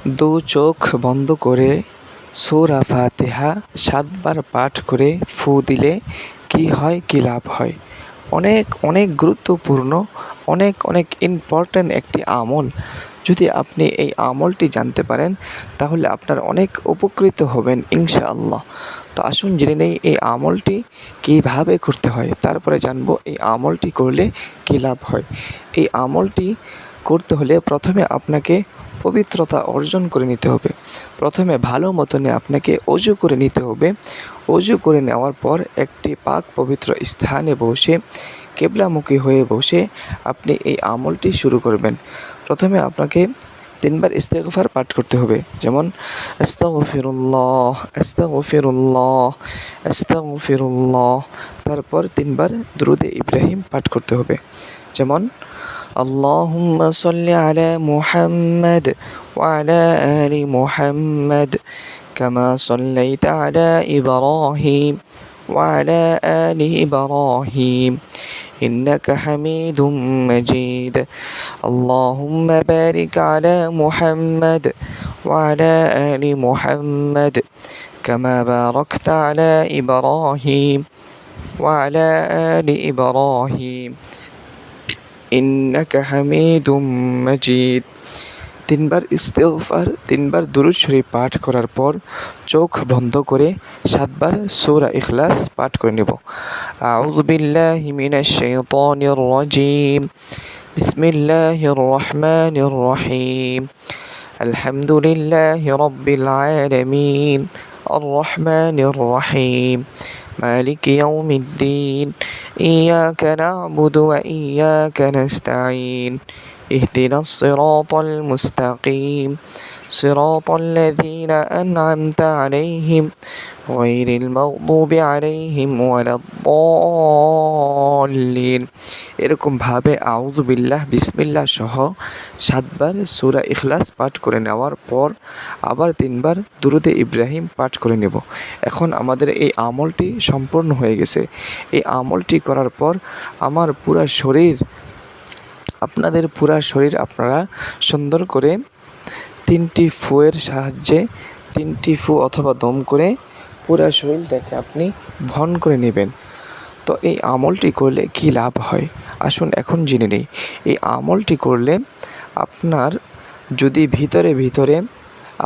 দু চোখ বন্ধ করে সূরা ফাতিহা ৭ বার পাঠ করে ফু দিলে কি হয়, কি লাভ হয়? অনেক অনেক গুরুত্বপূর্ণ, অনেক ইম্পর্ট্যান্ট একটি আমল। যদি আপনি এই আমলটি জানতে পারেন তাহলে আপনার অনেক উপকৃত হবেন ইনশাআল্লাহ। তো আসুন জেনে নেই এই আমলটি কীভাবে করতে হয়, তারপরে জানবো এই আমলটি করলে কী লাভ হয়। এই আমলটি করতে হলে প্রথমে আপনাকে পবিত্রতা অর্জন করে নিতে হবে। প্রথমে ভালো মতনে আপনাকে অজু করে নিতে হবে। অজু করে নেওয়ার পর একটি পাক পবিত্র স্থানে বসে কিবলামুখী হয়ে বসে আপনি এই আমলটি শুরু করবেন। প্রথমে আপনাকে ৩ বার ইস্তেগফার পাঠ করতে হবে, যেমন আস্তাগফিরুল্লাহ আস্তাগফিরুল্লাহ আস্তাগফিরুল্লাহ। তারপর ৩ বার দুরূদে ইব্রাহিম পাঠ করতে হবে, যেমন আল্লাহুম্মা সাল্লি আলা মুহাম্মাদ ওয়া আলা আলি মুহাম্মাদ কামা সাল্লাইতা আলা ইব্রাহিম ওয়া আলা আলি ইব্রাহিম إنك حميد مجيد اللهم بارك على محمد وعلى آل محمد كما باركت على إبراهيم وعلى آل إبراهيم إنك حميد مجيد। ৩ বার ইস্তেগফার, ৩ বার দুরূদ শরীফ পাঠ করার পর চোখ বন্ধ করে ৭ বার সূরা ইখলাস পাঠ করে নেব। আউযু বিল্লাহি মিনাশ শাইতানির রাজীম। বিসমিল্লাহির রহমানির রহিম। আলহামদুলিল্লাহি রাব্বিল আলামিন আর রহমানির রহিম মালিকি ইয়াউমিদ্দিন ইয়াকা না'বুদু ওয়া ইয়াকা নাস্তাঈন اهدنا الصراط المستقيم صراط الذين أنعمت عليهم غير المغضوب عليهم ولا الضالين। এরকমভাবে আউযু বিল্লাহ বিসমিল্লাহ সহ ৭ বার সূরা ইখলাস পাঠ করে নেওয়ার পর আবার ৩ বার দুরূদে ইব্রাহিম পাঠ করে নেব। এখন আমাদের এই আমলটি সম্পূর্ণ হয়ে গেছে। এই আমলটি করার পর আমার আপনাদের পুরা শরীর আপনারা সুন্দর করে ৩টি ফুয়ের সাহায্যে ৩টি ফু অথবা দম করে পুরা শরীরটাকে আপনি ভন করে নেবেন। তো এই আমলটি করলে কী লাভ হয় আসুন এখন জেনে নিই। এই আমলটি করলে আপনার যদি ভিতরে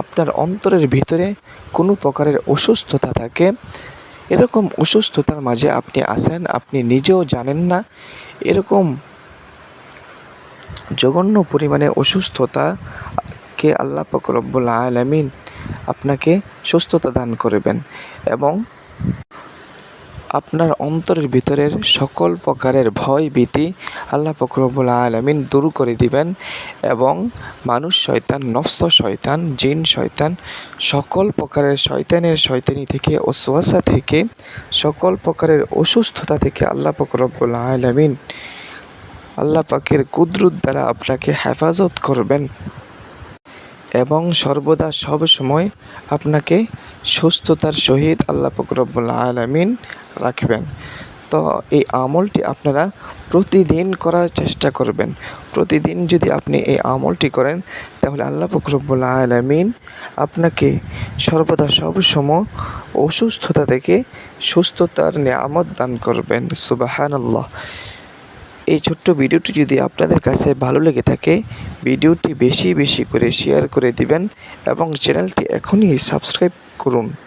আপনার অন্তরের ভিতরে কোনো প্রকারের অসুস্থতা থাকে, এরকম অসুস্থতার মাঝে আপনি আছেন, আপনি নিজেও জানেন না, এরকম জঘন্য পরিমাণে অসুস্থতাকে আল্লাহ পাক রব্বুল আলামিন আপনাকে সুস্থতা দান করবেন এবং আপনার অন্তরের ভিতরের সকল প্রকারের ভয় ভীতি আল্লাহ পাক রব্বুল আলামিন দূর করে দিবেন এবং মানুষ শয়তান, নফস শয়তান, জিন শয়তান, সকল প্রকারের শয়তানি থেকে, ওয়াসওয়াসা থেকে, সকল প্রকারের অসুস্থতা থেকে আল্লাহ পাক রব্বুল আলামিন আল্লাহ পাকের কুদরত দ্বারা আপনাকে হেফাজত করবেন এবং সর্বদা সব সময় আপনাকে সুস্থতার সহিত আল্লাহ পাক রব্বুল আলামিন রাখবেন। তো এই আমলটি আপনারা প্রতিদিন করার চেষ্টা করবেন। প্রতিদিন যদি আপনি এই আমলটি করেন তাহলে আল্লাহ পাক রব্বুল আলামিন আপনাকে সর্বদা সব সময় অসুস্থতা থেকে সুস্থতার নিয়ামত দান করবেন। সুবহানাল্লাহ। এই ছোট্ট ভিডিওটি যদি আপনাদের কাছে ভালো লেগে থাকে ভিডিওটি বেশি করে শেয়ার করে দিবেন এবং চ্যানেলটি এখনই সাবস্ক্রাইব করুন।